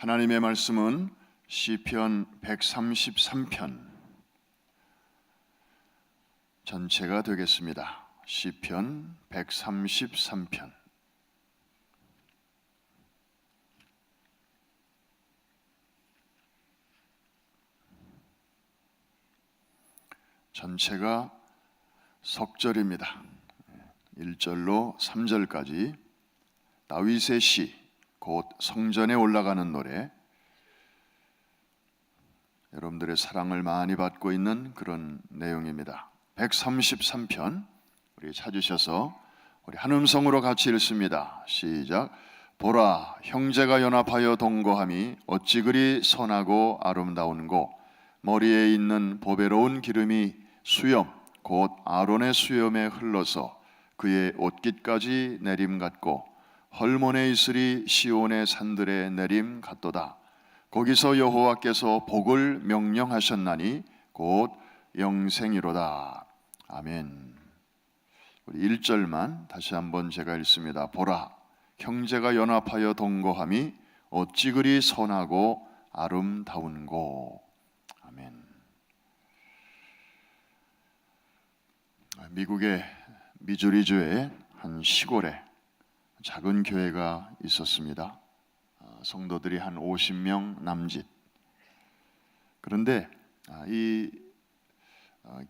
하나님의 말씀은 시편 133편 전체가 되겠습니다. 시편 133편. 전체가 석절입니다. 1절로 3절까지 다윗의 시, 곧 성전에 올라가는 노래, 여러분들의 사랑을 많이 받고 있는 그런 내용입니다. 133편 우리 찾으셔서 우리 한 음성으로 같이 읽습니다. 시작. 보라, 형제가 연합하여 동거함이 어찌 그리 선하고 아름다운고, 머리에 있는 보배로운 기름이 수염 곧 아론의 수염에 흘러서 그의 옷깃까지 내림 같고, 헐몬에 있으리 시온의 산들의 내림 같도다. 거기서 여호와께서 복을 명령하셨나니 곧 영생이로다. 아멘. 우리 1절만 다시 한번 제가 읽습니다. 보라, 형제가 연합하여 동거함이 어찌 그리 선하고 아름다운고. 아멘. 미국의 미주리주의 한 시골에 작은 교회가 있었습니다. 성도들이 한 50명 남짓. 그런데 이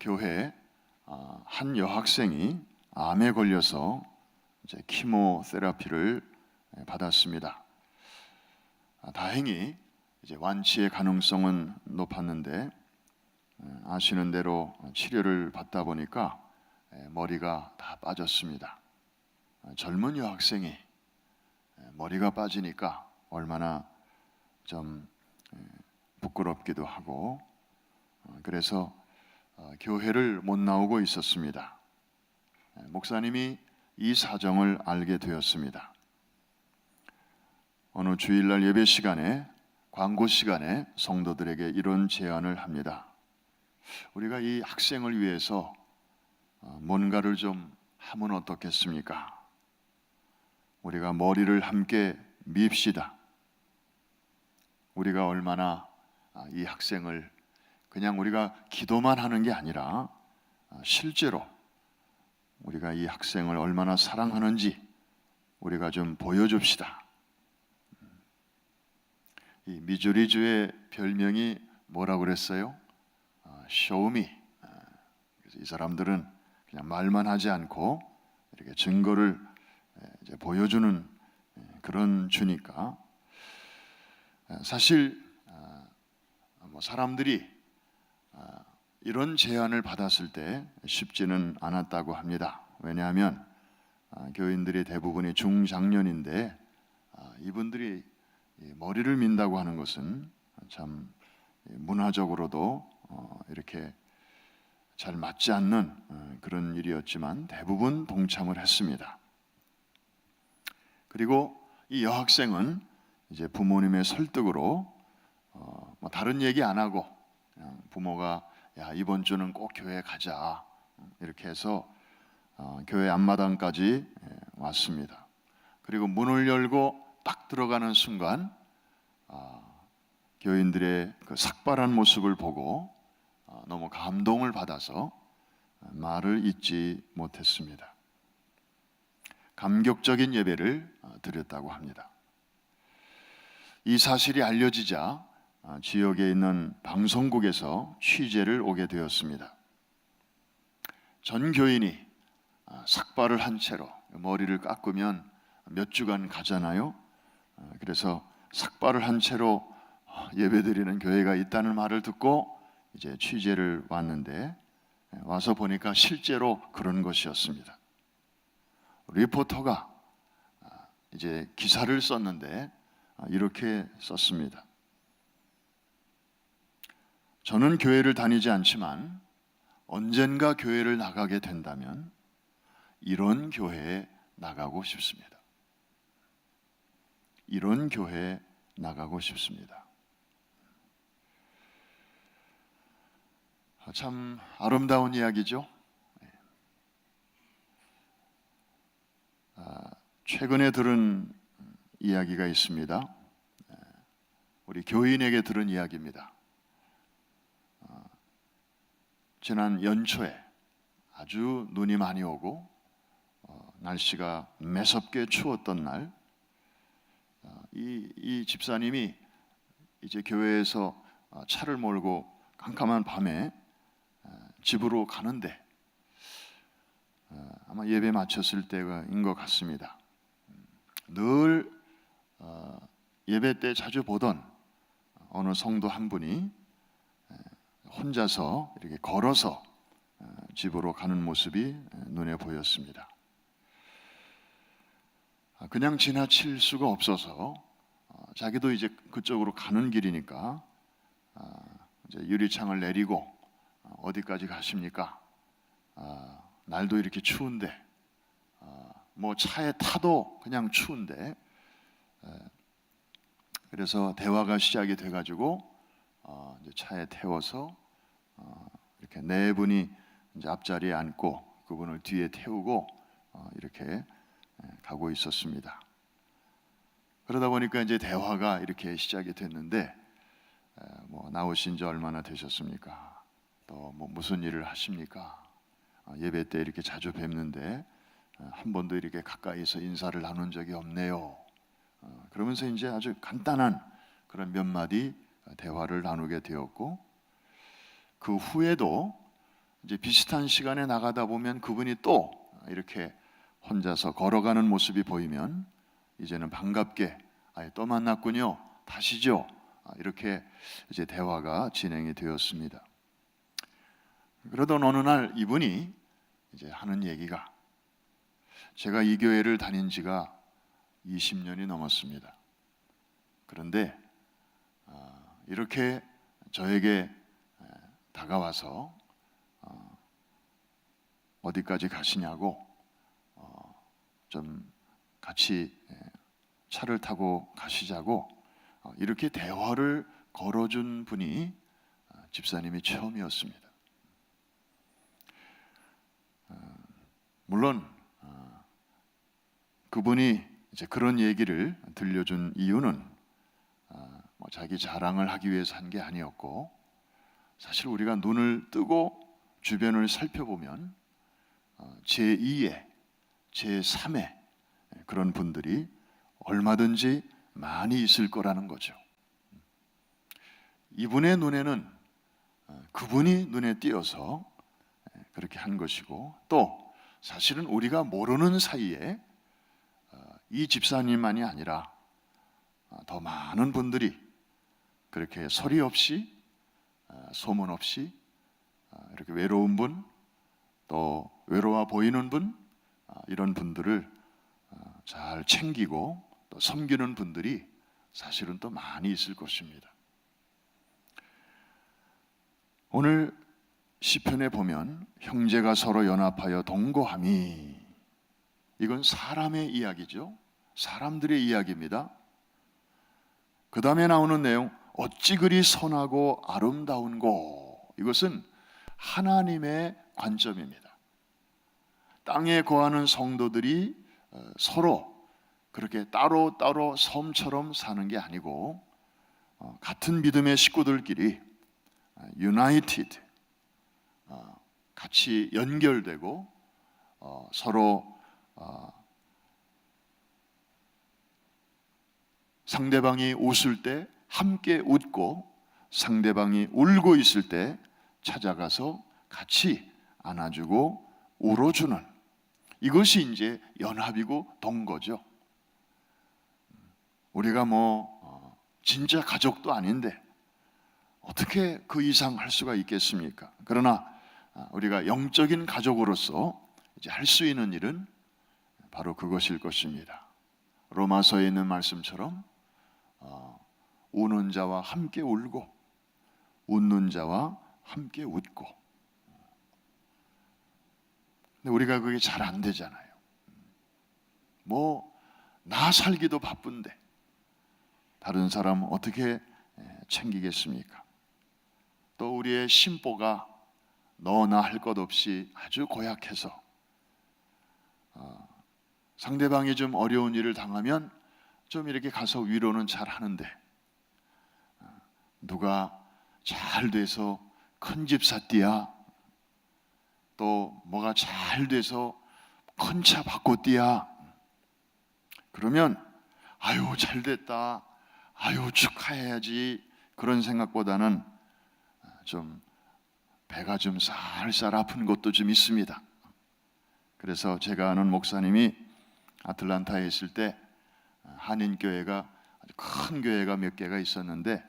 교회에 한 여학생이 암에 걸려서 이제 키모테라피를 받았습니다. 다행히 이제 완치의 가능성은 높았는데, 아시는 대로 치료를 받다 보니까 머리가 다 빠졌습니다. 젊은 여학생이 머리가 빠지니까 얼마나 좀 부끄럽기도 하고, 그래서 교회를 못 나오고 있었습니다. 목사님이 이 사정을 알게 되었습니다. 어느 주일날 예배 시간에, 광고 시간에 성도들에게 이런 제안을 합니다. 우리가 이 학생을 위해서 뭔가를 좀 하면 어떻겠습니까? 우리가 머리를 함께 밉시다. 우리가 얼마나 이 학생을 그냥 우리가 기도만 하는 게 아니라 실제로 우리가 이 학생을 얼마나 사랑하는지 우리가 좀 보여줍시다. 이 미주리주의 별명이 뭐라고 그랬어요? 쇼미. 그래서 이 사람들은 그냥 말만 하지 않고 이렇게 증거를 이제 보여주는 그런 주니까, 사실 사람들이 이런 제안을 받았을 때 쉽지는 않았다고 합니다. 왜냐하면 교인들이 대부분이 중장년인데, 이분들이 머리를 민다고 하는 것은 참 문화적으로도 이렇게 잘 맞지 않는 그런 일이었지만 대부분 동참을 했습니다. 그리고 이 여학생은 이제 부모님의 설득으로 다른 얘기 안 하고 그냥 부모가 야, 이번 주는 꼭 교회 가자 이렇게 해서 교회 앞마당까지 왔습니다. 그리고 문을 열고 딱 들어가는 순간 교인들의 그 삭발한 모습을 보고 너무 감동을 받아서 말을 잇지 못했습니다. 감격적인 예배를 드렸다고 합니다. 이 사실이 알려지자 지역에 있는 방송국에서 취재를 오게 되었습니다. 전 교인이 삭발을 한 채로, 머리를 깎으면 몇 주간 가잖아요. 그래서 삭발을 한 채로 예배드리는 교회가 있다는 말을 듣고 이제 취재를 왔는데, 와서 보니까 실제로 그런 것이었습니다. 리포터가 이제 기사를 썼는데 이렇게 썼습니다. 저는 교회를 다니지 않지만 언젠가 교회를 나가게 된다면 이런 교회에 나가고 싶습니다. 이런 교회에 나가고 싶습니다. 참 아름다운 이야기죠. 최근에 들은 이야기가 있습니다. 우리 교인에게 들은 이야기입니다. 지난 연초에 아주 눈이 많이 오고 날씨가 매섭게 추웠던 날, 이 집사님이 이제 교회에서 차를 몰고 캄캄한 밤에 집으로 가는데 아마 예배 마쳤을 때인 것 같습니다. 늘 예배 때 자주 보던 어느 성도 한 분이 혼자서 이렇게 걸어서 집으로 가는 모습이 눈에 보였습니다. 그냥 지나칠 수가 없어서 자기도 이제 그쪽으로 가는 길이니까 이제 유리창을 내리고 어디까지 가십니까? 날도 이렇게 추운데 뭐 차에 타도 그냥 추운데 그래서 대화가 시작이 돼가지고 이제 차에 태워서 이렇게 네 분이 이제 앞자리에 앉고 그분을 뒤에 태우고 이렇게 가고 있었습니다. 그러다 보니까 이제 대화가 이렇게 시작이 됐는데 뭐 나오신 지 얼마나 되셨습니까? 또 뭐 무슨 일을 하십니까? 예배 때 이렇게 자주 뵙는데 한 번도 이렇게 가까이서 인사를 나눈 적이 없네요. 그러면서 이제 아주 간단한 그런 몇 마디 대화를 나누게 되었고, 그 후에도 이제 비슷한 시간에 나가다 보면 그분이 또 이렇게 혼자서 걸어가는 모습이 보이면 이제는 반갑게 또 만났군요, 다시죠, 이렇게 이제 대화가 진행이 되었습니다. 그러던 어느 날 이분이 이제 하는 얘기가, 제가 이 교회를 다닌 지가 20년이 넘었습니다. 그런데 이렇게 저에게 다가와서 어디까지 가시냐고 좀 같이 차를 타고 가시자고 이렇게 대화를 걸어준 분이 집사님이 처음이었습니다. 물론 그분이 이제 그런 얘기를 들려준 이유는 뭐 자기 자랑을 하기 위해서 한 게 아니었고, 사실 우리가 눈을 뜨고 주변을 살펴보면 제2의, 제3의 그런 분들이 얼마든지 많이 있을 거라는 거죠. 이분의 눈에는 그분이 눈에 띄어서 그렇게 한 것이고, 또 사실은 우리가 모르는 사이에 이 집사님만이 아니라 더 많은 분들이 그렇게 소리 없이 소문 없이 이렇게 외로운 분, 또 외로워 보이는 분, 이런 분들을 잘 챙기고 또 섬기는 분들이 사실은 또 많이 있을 것입니다. 오늘 시편에 보면 형제가 서로 연합하여 동거함이, 이건 사람의 이야기죠. 사람들의 이야기입니다. 그 다음에 나오는 내용, 어찌 그리 선하고 아름다운고, 이것은 하나님의 관점입니다. 땅에 거하는 성도들이 서로 그렇게 따로 섬처럼 사는 게 아니고 같은 믿음의 식구들끼리 유나이티드, 같이 연결되고 서로 상대방이 웃을 때 함께 웃고 상대방이 울고 있을 때 찾아가서 같이 안아주고 울어주는, 이것이 이제 연합이고 동거죠. 우리가 뭐 진짜 가족도 아닌데 어떻게 그 이상 할 수가 있겠습니까? 그러나 우리가 영적인 가족으로서 이제 할 수 있는 일은 바로 그것일 것입니다. 로마서에 있는 말씀처럼 우는 자와 함께 울고 웃는 자와 함께 웃고. 근데 우리가 그게 잘 안 되잖아요. 뭐 나 살기도 바쁜데 다른 사람 어떻게 챙기겠습니까? 또 우리의 심보가 너나 할 것 없이 아주 고약해서 상대방이 좀 어려운 일을 당하면 좀 이렇게 가서 위로는 잘 하는데 누가 잘 돼서 큰 집 샀디야, 또 뭐가 잘 돼서 큰 차 바꿨디야, 그러면 아유 잘 됐다, 아유 축하해야지, 그런 생각보다는 좀 배가 좀 살살 아픈 것도 좀 있습니다. 그래서 제가 아는 목사님이 아틀란타에 있을 때 한인교회가 아주 큰 교회가 몇 개가 있었는데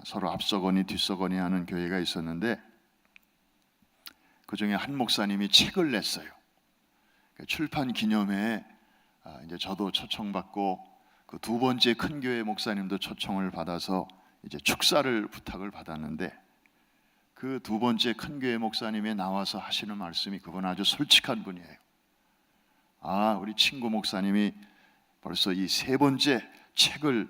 서로 앞서거니 뒤서거니 하는 교회가 있었는데 그 중에 한 목사님이 책을 냈어요. 출판 기념회에 이제 저도 초청받고 그 두 번째 큰 교회 목사님도 초청을 받아서 이제 축사를 부탁을 받았는데 그 두 번째 큰 교회 목사님이 나와서 하시는 말씀이, 그분 아주 솔직한 분이에요. 우리 친구 목사님이 벌써 이 세 번째 책을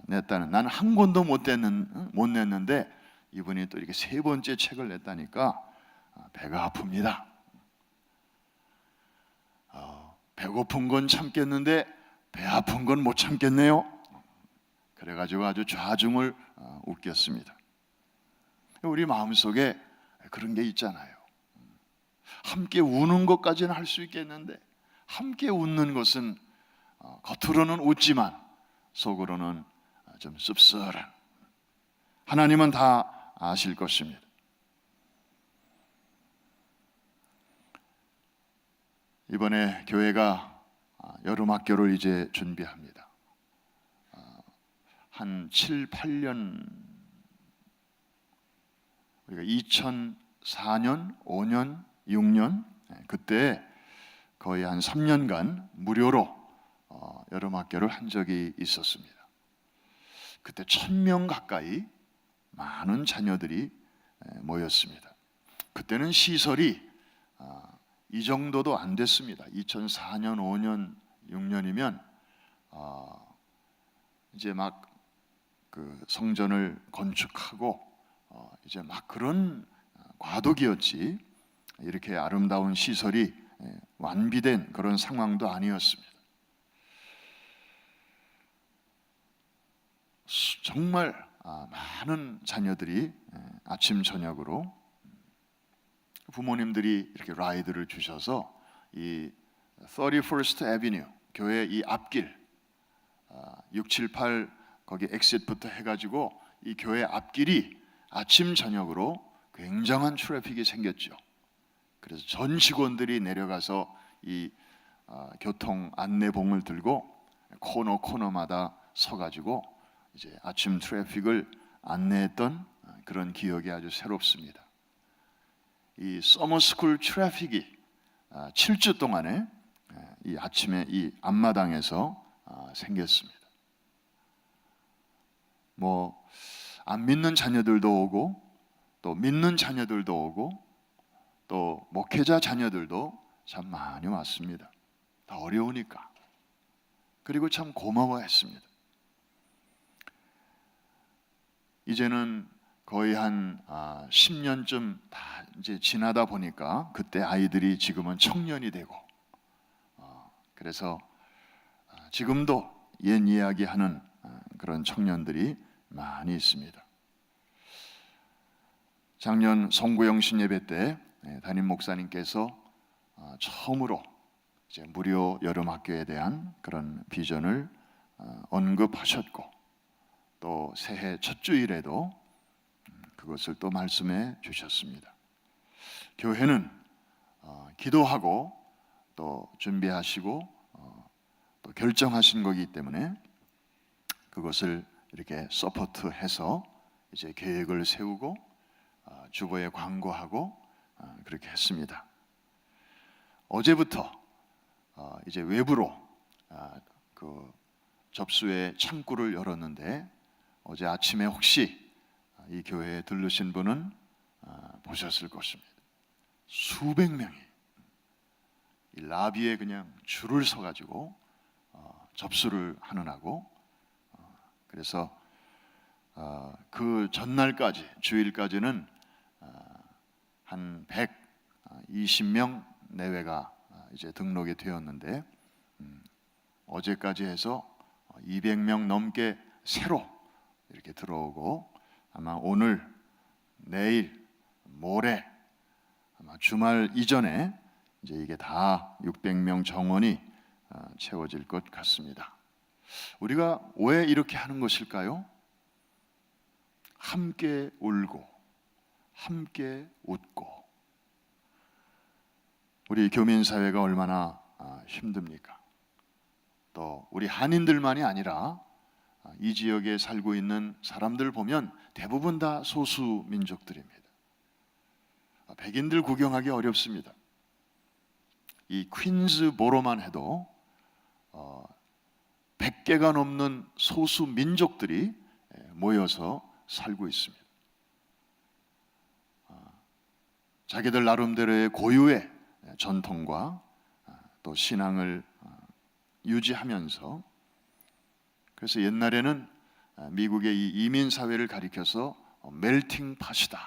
냈다는, 나는 한 권도 못 냈는데 이분이 또 이렇게 세 번째 책을 냈다니까 배가 아픕니다. 배고픈 건 참겠는데 배 아픈 건 못 참겠네요. 그래가지고 아주 좌중을 웃겼습니다. 우리 마음속에 그런 게 있잖아요. 함께 우는 것까지는 할 수 있겠는데 함께 웃는 것은 겉으로는 웃지만 속으로는 좀 씁쓸한, 하나님은 다 아실 것입니다. 이번에 교회가 여름학교를 이제 준비합니다. 한 7, 8년, 우리가 2004년, 5년, 6년 그때 거의 한 3년간 무료로 여름학교를 한 적이 있었습니다. 그때 1000명 가까이 많은 자녀들이 모였습니다. 그때는 시설이 이 정도도 안 됐습니다. 2004년, 5년, 6년이면 이제 막 그 성전을 건축하고 이제 막 그런 과도기였지, 이렇게 아름다운 시설이 완비된 그런 상황도 아니었습니다. 정말 많은 자녀들이 아침 저녁으로 부모님들이 이렇게 라이드를 주셔서 이 31st Avenue 교회 이 앞길 678 거기 엑싯부터 해가지고 이 교회 앞길이 아침 저녁으로 굉장한 트래픽이 생겼죠. 그래서 전 직원들이 내려가서 이 교통 안내봉을 들고 코너마다 서가지고 이제 아침 트래픽을 안내했던 그런 기억이 아주 새롭습니다. 이 서머스쿨 트래픽이 7주 동안에 이 아침에 이 앞마당에서 생겼습니다. 뭐 안 믿는 자녀들도 오고 또 믿는 자녀들도 오고 또 목회자 자녀들도 참 많이 왔습니다. 다 어려우니까. 그리고 참 고마워했습니다. 이제는 거의 한 10년쯤 다 이제 지나다 보니까 그때 아이들이 지금은 청년이 되고 그래서 지금도 옛 이야기하는 그런 청년들이 많이 있습니다. 작년 송구영신 예배 때 담임 목사님께서 처음으로 이제 무료 여름학교에 대한 그런 비전을 언급하셨고 또 새해 첫 주일에도 그것을 또 말씀해 주셨습니다. 교회는 기도하고 또 준비하시고 또 결정하신 거기 때문에 그것을 이렇게 서포트해서 이제 계획을 세우고 주보에 광고하고 그렇게 했습니다. 어제부터 이제 외부로 그 접수의 창구를 열었는데 어제 아침에 혹시 이 교회에 들르신 분은 보셨을 것입니다. 수백 명이 이 라비에 그냥 줄을 서가지고 접수를 하느라고, 그래서 그 전날까지 주일까지는 한 120명 내외가 이제 등록이 되었는데 어제까지 해서 200명 넘게 새로 이렇게 들어오고 아마 오늘, 내일, 모레, 아마 주말 이전에 이제 이게 다 600명 정원이 채워질 것 같습니다. 우리가 왜 이렇게 하는 것일까요? 함께 울고 함께 웃고. 우리 교민 사회가 얼마나 힘듭니까? 또 우리 한인들만이 아니라 이 지역에 살고 있는 사람들 보면 대부분 다 소수 민족들입니다. 백인들 구경하기 어렵습니다. 이 퀸즈보로만 해도 100개가 넘는 소수 민족들이 모여서 살고 있습니다. 자기들 나름대로의 고유의 전통과 또 신앙을 유지하면서, 그래서 옛날에는 미국의 이 이민 사회를 가리켜서 멜팅 팟이다.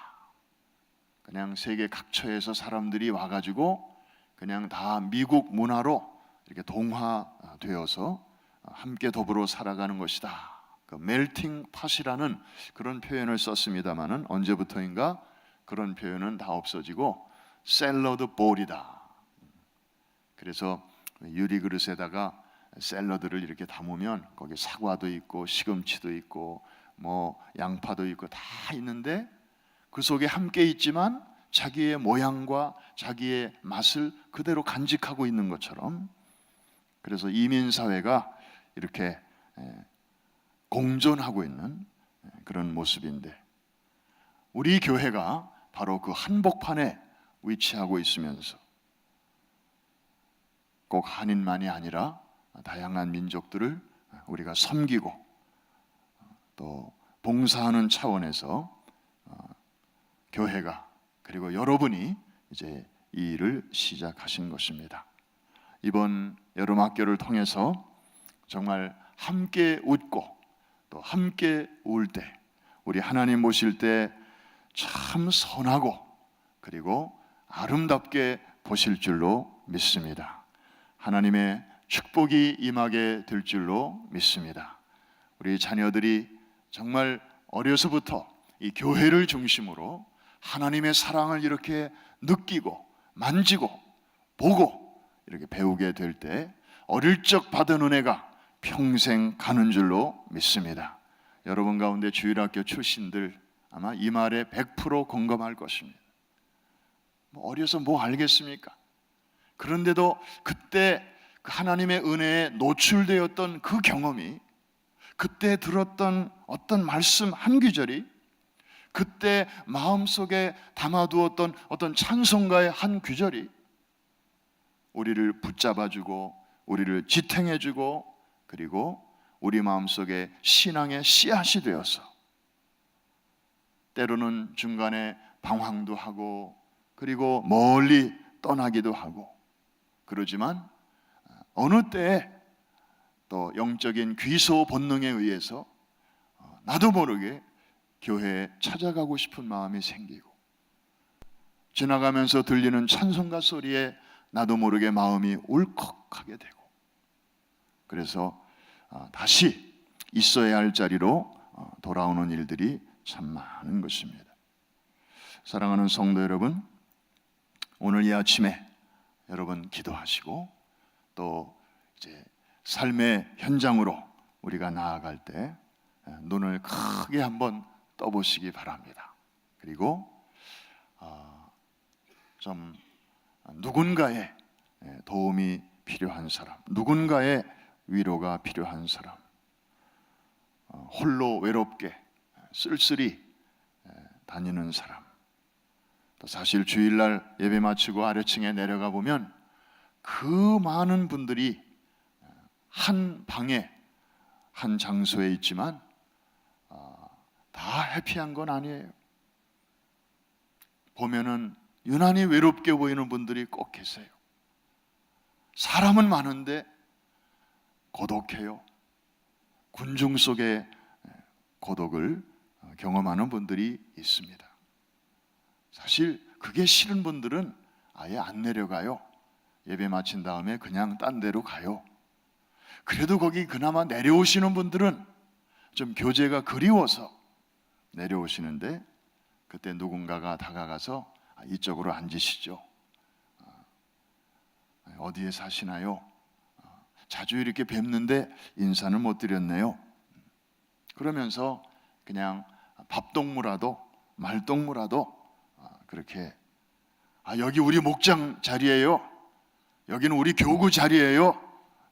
그냥 세계 각처에서 사람들이 와가지고 그냥 다 미국 문화로 이렇게 동화되어서 함께 더불어 살아가는 것이다. 그 멜팅 팟이라는 그런 표현을 썼습니다마는 언제부터인가 그런 표현은 다 없어지고 샐러드 볼이다. 그래서 유리 그릇에다가 샐러드를 이렇게 담으면 거기 사과도 있고 시금치도 있고 뭐 양파도 있고 다 있는데 그 속에 함께 있지만 자기의 모양과 자기의 맛을 그대로 간직하고 있는 것처럼, 그래서 이민사회가 이렇게 공존하고 있는 그런 모습인데, 우리 교회가 바로 그 한복판에 위치하고 있으면서 꼭 한인만이 아니라 다양한 민족들을 우리가 섬기고 또 봉사하는 차원에서 교회가, 그리고 여러분이 이제 이 일을 시작하신 것입니다. 이번 여름학교를 통해서 정말 함께 웃고 또 함께 울 때, 우리 하나님 모실 때 참 선하고 그리고 아름답게 보실 줄로 믿습니다. 하나님의 축복이 임하게 될 줄로 믿습니다. 우리 자녀들이 정말 어려서부터 이 교회를 중심으로 하나님의 사랑을 이렇게 느끼고 만지고 보고 이렇게 배우게 될 때 어릴 적 받은 은혜가 평생 가는 줄로 믿습니다. 여러분 가운데 주일학교 출신들 아마 이 말에 100% 공감할 것입니다. 어려서 뭐 알겠습니까? 그런데도 그때 하나님의 은혜에 노출되었던 그 경험이, 그때 들었던 어떤 말씀 한 구절이, 그때 마음속에 담아두었던 어떤 찬송가의 한 구절이 우리를 붙잡아주고 우리를 지탱해주고, 그리고 우리 마음속에 신앙의 씨앗이 되어서 때로는 중간에 방황도 하고 그리고 멀리 떠나기도 하고 그러지만 어느 때에 또 영적인 귀소 본능에 의해서 나도 모르게 교회에 찾아가고 싶은 마음이 생기고, 지나가면서 들리는 찬송가 소리에 나도 모르게 마음이 울컥하게 되고, 그래서 다시 있어야 할 자리로 돌아오는 일들이 참 많은 것입니다. 사랑하는 성도 여러분, 오늘 이 아침에 여러분 기도하시고 또 이제 삶의 현장으로 우리가 나아갈 때 눈을 크게 한번 떠보시기 바랍니다. 그리고 좀 누군가의 도움이 필요한 사람, 누군가의 위로가 필요한 사람, 홀로 외롭게 쓸쓸히 다니는 사람, 또 사실 주일날 예배 마치고 아래층에 내려가 보면 그 많은 분들이 한 방에 한 장소에 있지만 다 해피한 건 아니에요. 보면은 유난히 외롭게 보이는 분들이 꼭 계세요. 사람은 많은데 고독해요. 군중 속에 고독을 경험하는 분들이 있습니다. 사실 그게 싫은 분들은 아예 안 내려가요. 예배 마친 다음에 그냥 딴 데로 가요. 그래도 거기 그나마 내려오시는 분들은 좀 교제가 그리워서 내려오시는데 그때 누군가가 다가가서 이쪽으로 앉으시죠. 어디에 사시나요? 자주 이렇게 뵙는데 인사는 못 드렸네요. 그러면서 그냥 밥동무라도 말동무라도 그렇게 여기 우리 목장 자리예요. 여기는 우리 교구 자리예요.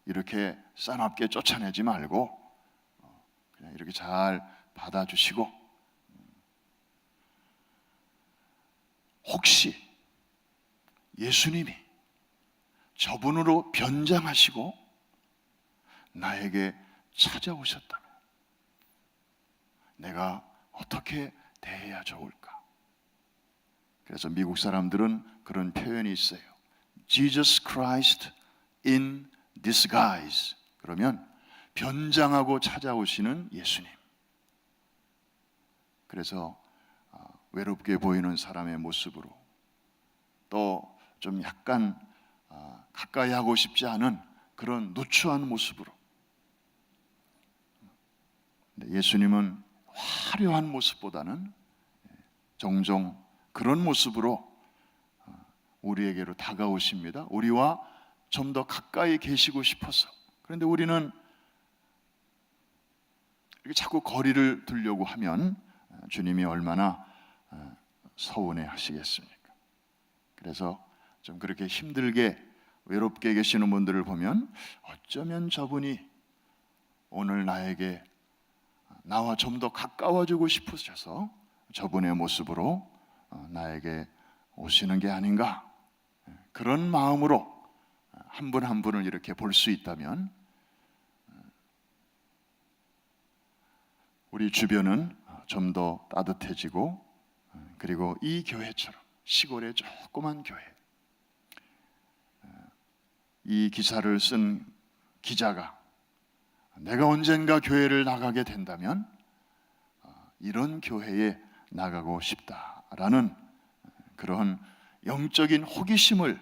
이렇게 싸납게 쫓아내지 말고 그냥 이렇게 잘 받아주시고, 혹시 예수님이 저분으로 변장하시고 나에게 찾아오셨다면 내가 어떻게 대해야 좋을까? 그래서 미국 사람들은 그런 표현이 있어요. Jesus Christ in disguise. 그러면 변장하고 찾아오시는 예수님. 그래서 외롭게 보이는 사람의 모습으로, 또 좀 약간 가까이 하고 싶지 않은 그런 누추한 모습으로, 예수님은 화려한 모습보다는 종종 그런 모습으로 우리에게로 다가오십니다. 우리와 좀 더 가까이 계시고 싶어서. 그런데 우리는 이렇게 자꾸 거리를 두려고 하면 주님이 얼마나 서운해 하시겠습니까? 그래서 좀 그렇게 힘들게 외롭게 계시는 분들을 보면 어쩌면 저분이 오늘 나와 좀 더 가까워지고 싶으셔서 저분의 모습으로 나에게 오시는 게 아닌가, 그런 마음으로 한 분 한 분을 이렇게 볼 수 있다면 우리 주변은 좀 더 따뜻해지고, 그리고 이 교회처럼 시골의 조그만 교회, 이 기사를 쓴 기자가 내가 언젠가 교회를 나가게 된다면 이런 교회에 나가고 싶다라는 그런 영적인 호기심을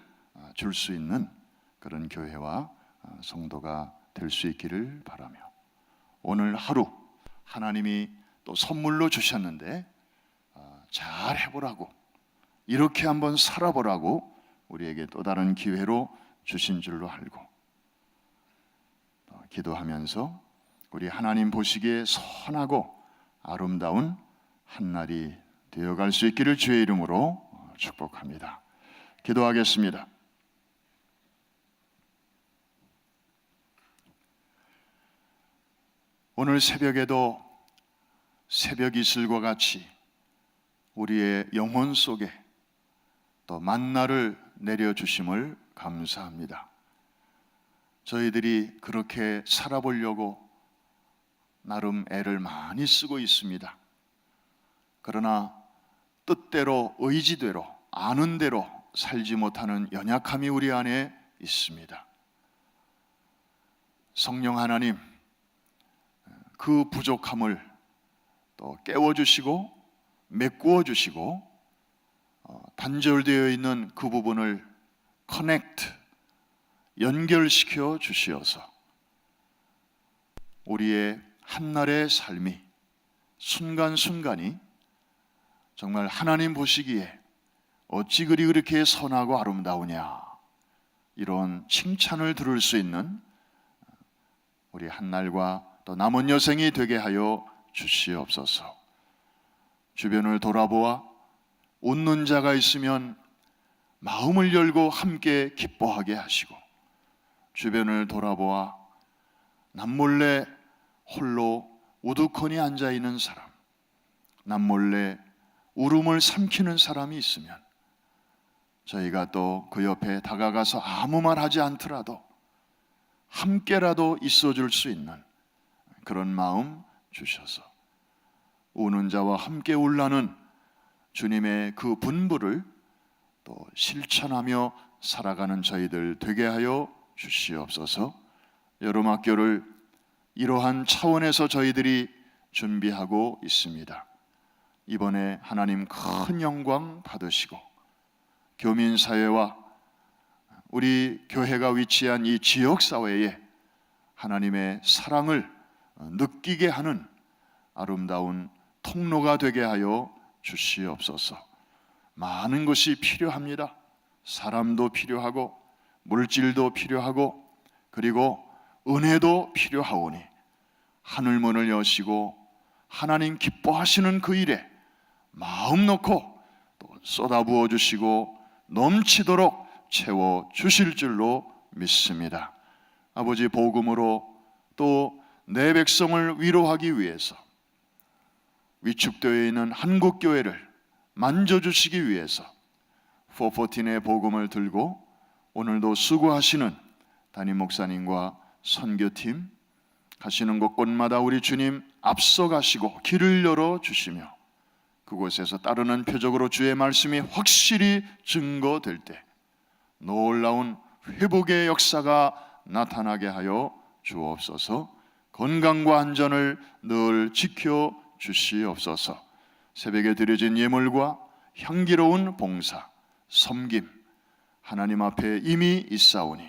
줄 수 있는 그런 교회와 성도가 될 수 있기를 바라며, 오늘 하루 하나님이 또 선물로 주셨는데 잘 해보라고, 이렇게 한번 살아보라고 우리에게 또 다른 기회로 주신 줄로 알고, 기도하면서 우리 하나님 보시기에 선하고 아름다운 한날이 되어갈 수 있기를 주의 이름으로 축복합니다. 기도하겠습니다. 오늘 새벽에도 새벽 이슬과 같이 우리의 영혼 속에 또 만나를 내려주심을 감사합니다. 저희들이 그렇게 살아보려고 나름 애를 많이 쓰고 있습니다. 그러나 뜻대로, 의지대로, 아는 대로 살지 못하는 연약함이 우리 안에 있습니다. 성령 하나님, 그 부족함을 또 깨워주시고 메꾸어 주시고, 단절되어 있는 그 부분을 연결시켜 주시어서 우리의 한날의 삶이, 순간순간이 정말 하나님 보시기에 어찌 그렇게 선하고 아름다우냐, 이런 칭찬을 들을 수 있는 우리 한날과 또 남은 여생이 되게 하여 주시옵소서. 주변을 돌아보아 웃는 자가 있으면 마음을 열고 함께 기뻐하게 하시고, 주변을 돌아보아 남몰래 홀로 우두커니 앉아있는 사람, 남몰래 울음을 삼키는 사람이 있으면 저희가 또 그 옆에 다가가서 아무 말 하지 않더라도 함께라도 있어줄 수 있는 그런 마음 주셔서 우는 자와 함께 울라는 주님의 그 분부를 또 실천하며 살아가는 저희들 되게 하여 주시옵소서. 여름학교를 이러한 차원에서 저희들이 준비하고 있습니다. 이번에 하나님 큰 영광 받으시고, 교민사회와 우리 교회가 위치한 이 지역사회에 하나님의 사랑을 느끼게 하는 아름다운 통로가 되게 하여 주시옵소서. 많은 것이 필요합니다. 사람도 필요하고 물질도 필요하고 그리고 은혜도 필요하오니 하늘문을 여시고 하나님 기뻐하시는 그 일에 마음 놓고 또 쏟아부어 주시고 넘치도록 채워 주실 줄로 믿습니다. 아버지, 복음으로 또 내 백성을 위로하기 위해서 위축되어 있는 한국교회를 만져주시기 위해서 414의 복음을 들고 오늘도 수고하시는 담임 목사님과 선교팀 가시는 곳곳마다 우리 주님 앞서가시고 길을 열어주시며 그곳에서 따르는 표적으로 주의 말씀이 확실히 증거될 때 놀라운 회복의 역사가 나타나게 하여 주옵소서. 건강과 안전을 늘 지켜 주시옵소서. 새벽에 드려진 예물과 향기로운 봉사, 섬김 하나님 앞에 이미 있사오니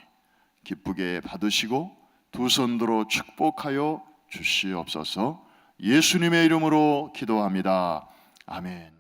기쁘게 받으시고 두 손들어 축복하여 주시옵소서. 예수님의 이름으로 기도합니다. 아멘.